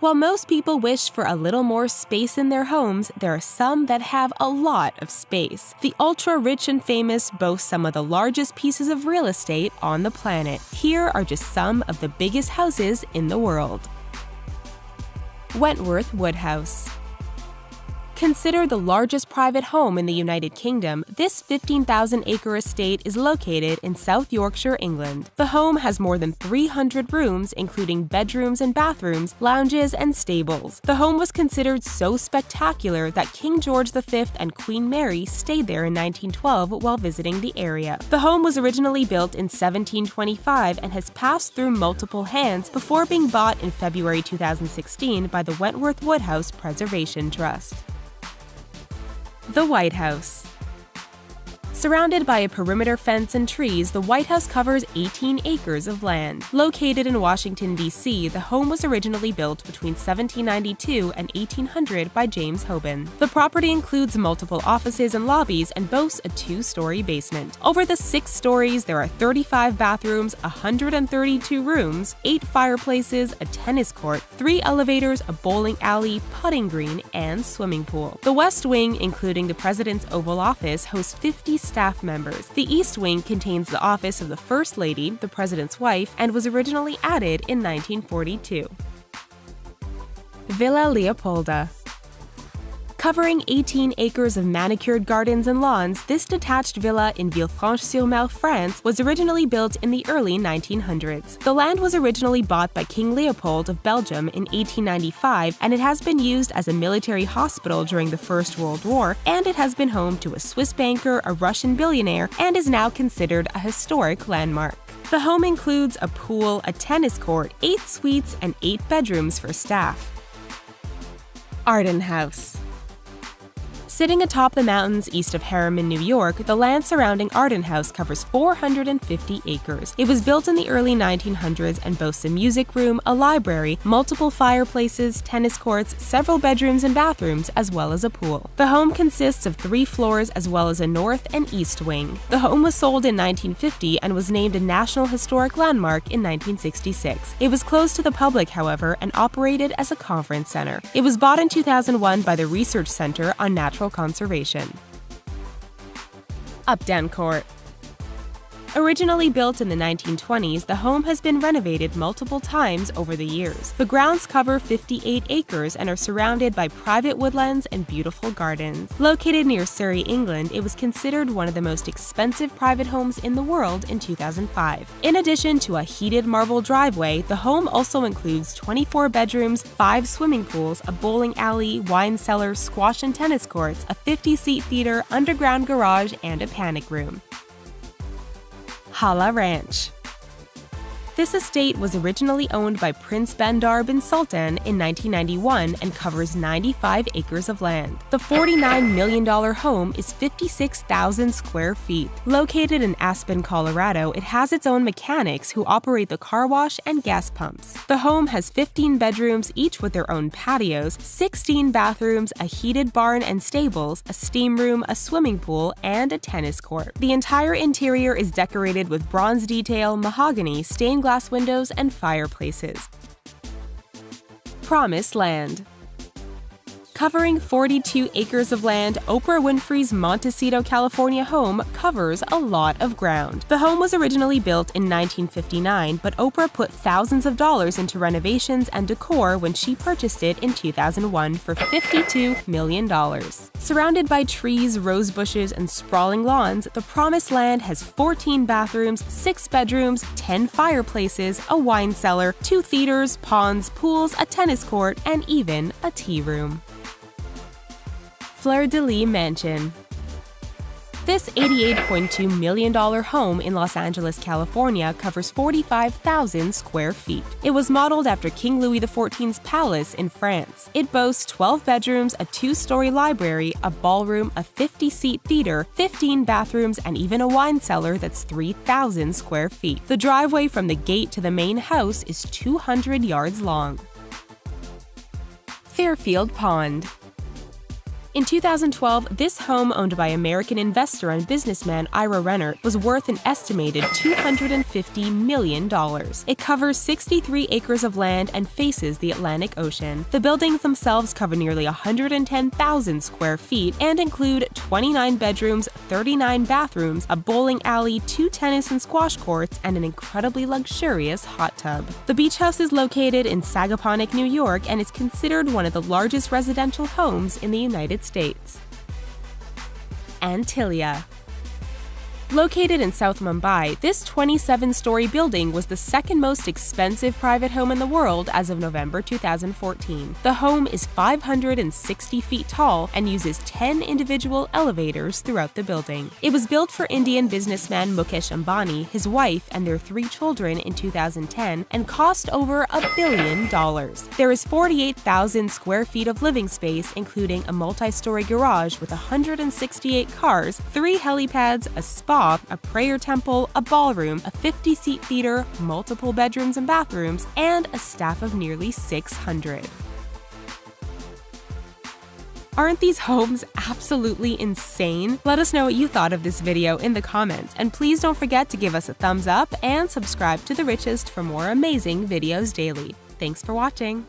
While most people wish for a little more space in their homes, there are some that have a lot of space. The ultra-rich and famous boast some of the largest pieces of real estate on the planet. Here are just some of the biggest houses in the world. Wentworth Woodhouse. Considered the largest private home in the United Kingdom, this 15,000-acre estate is located in South Yorkshire, England. The home has more than 300 rooms, including bedrooms and bathrooms, lounges, and stables. The home was considered so spectacular that King George V and Queen Mary stayed there in 1912 while visiting the area. The home was originally built in 1725 and has passed through multiple hands before being bought in February 2016 by the Wentworth Woodhouse Preservation Trust. The White House. Surrounded by a perimeter fence and trees, the White House covers 18 acres of land. Located in Washington, D.C., the home was originally built between 1792 and 1800 by James Hoban. The property includes multiple offices and lobbies and boasts a 2-story basement. Over the 6 stories, there are 35 bathrooms, 132 rooms, 8 fireplaces, a tennis court, 3 elevators, a bowling alley, putting green, and swimming pool. The West Wing, including the President's Oval Office, hosts 50 staff members. The East Wing contains the office of the First Lady, the President's wife, and was originally added in 1942. Villa Leopolda. Covering 18 acres of manicured gardens and lawns, this detached villa in Villefranche-sur-Mer, France, was originally built in the early 1900s. The land was originally bought by King Leopold of Belgium in 1895, and it has been used as a military hospital during the First World War, and it has been home to a Swiss banker, a Russian billionaire, and is now considered a historic landmark. The home includes a pool, a tennis court, 8 suites, and 8 bedrooms for staff. Arden House. Sitting atop the mountains east of Harriman, New York, the land surrounding Arden House covers 450 acres. It was built in the early 1900s and boasts a music room, a library, multiple fireplaces, tennis courts, several bedrooms and bathrooms, as well as a pool. The home consists of 3 floors as well as a north and east wing. The home was sold in 1950 and was named a National Historic Landmark in 1966. It was closed to the public, however, and operated as a conference center. It was bought in 2001 by the Research Center on Natural Conservation. Updown Court. Originally built in the 1920s, the home has been renovated multiple times over the years. The grounds cover 58 acres and are surrounded by private woodlands and beautiful gardens. Located near Surrey, England, it was considered one of the most expensive private homes in the world in 2005. In addition to a heated marble driveway, the home also includes 24 bedrooms, 5 swimming pools, a bowling alley, wine cellar, squash and tennis courts, a 50-seat theater, underground garage, and a panic room. Hala Ranch. This estate was originally owned by Prince Bandar bin Sultan in 1991 and covers 95 acres of land. The $49 million home is 56,000 square feet. Located in Aspen, Colorado, it has its own mechanics who operate the car wash and gas pumps. The home has 15 bedrooms, each with their own patios, 16 bathrooms, a heated barn and stables, a steam room, a swimming pool, and a tennis court. The entire interior is decorated with bronze detail, mahogany, stained glass windows, and fireplaces. Promised Land. Covering 42 acres of land, Oprah Winfrey's Montecito, California home covers a lot of ground. The home was originally built in 1959, but Oprah put thousands of dollars into renovations and decor when she purchased it in 2001 for $52 million. Surrounded by trees, rose bushes, and sprawling lawns, the Promised Land has 14 bathrooms, 6 bedrooms, 10 fireplaces, a wine cellar, 2 theaters, ponds, pools, a tennis court, and even a tea room. Fleur-de-Lis Mansion. This $88.2 million home in Los Angeles, California covers 45,000 square feet. It was modeled after King Louis XIV's palace in France. It boasts 12 bedrooms, a 2-story library, a ballroom, a 50-seat theater, 15 bathrooms, and even a wine cellar that's 3,000 square feet. The driveway from the gate to the main house is 200 yards long. Fairfield Pond. In 2012, this home owned by American investor and businessman Ira Renner was worth an estimated $250 million. It covers 63 acres of land and faces the Atlantic Ocean. The buildings themselves cover nearly 110,000 square feet and include 29 bedrooms, 39 bathrooms, a bowling alley, 2 tennis and squash courts, and an incredibly luxurious hot tub. The beach house is located in Sagaponack, New York, and is considered one of the largest residential homes in the United States. Antilia. Located in South Mumbai, this 27-story building was the second most expensive private home in the world as of November 2014. The home is 560 feet tall and uses 10 individual elevators throughout the building. It was built for Indian businessman Mukesh Ambani, his wife, and their 3 children in 2010 and cost over $1 billion. There is 48,000 square feet of living space, including a multi-story garage with 168 cars, 3 helipads, a spa, a prayer temple, a ballroom, a 50-seat theater, multiple bedrooms and bathrooms, and a staff of nearly 600. Aren't these homes absolutely insane? Let us know what you thought of this video in the comments, and please don't forget to give us a thumbs up and subscribe to The Richest for more amazing videos daily. Thanks for watching!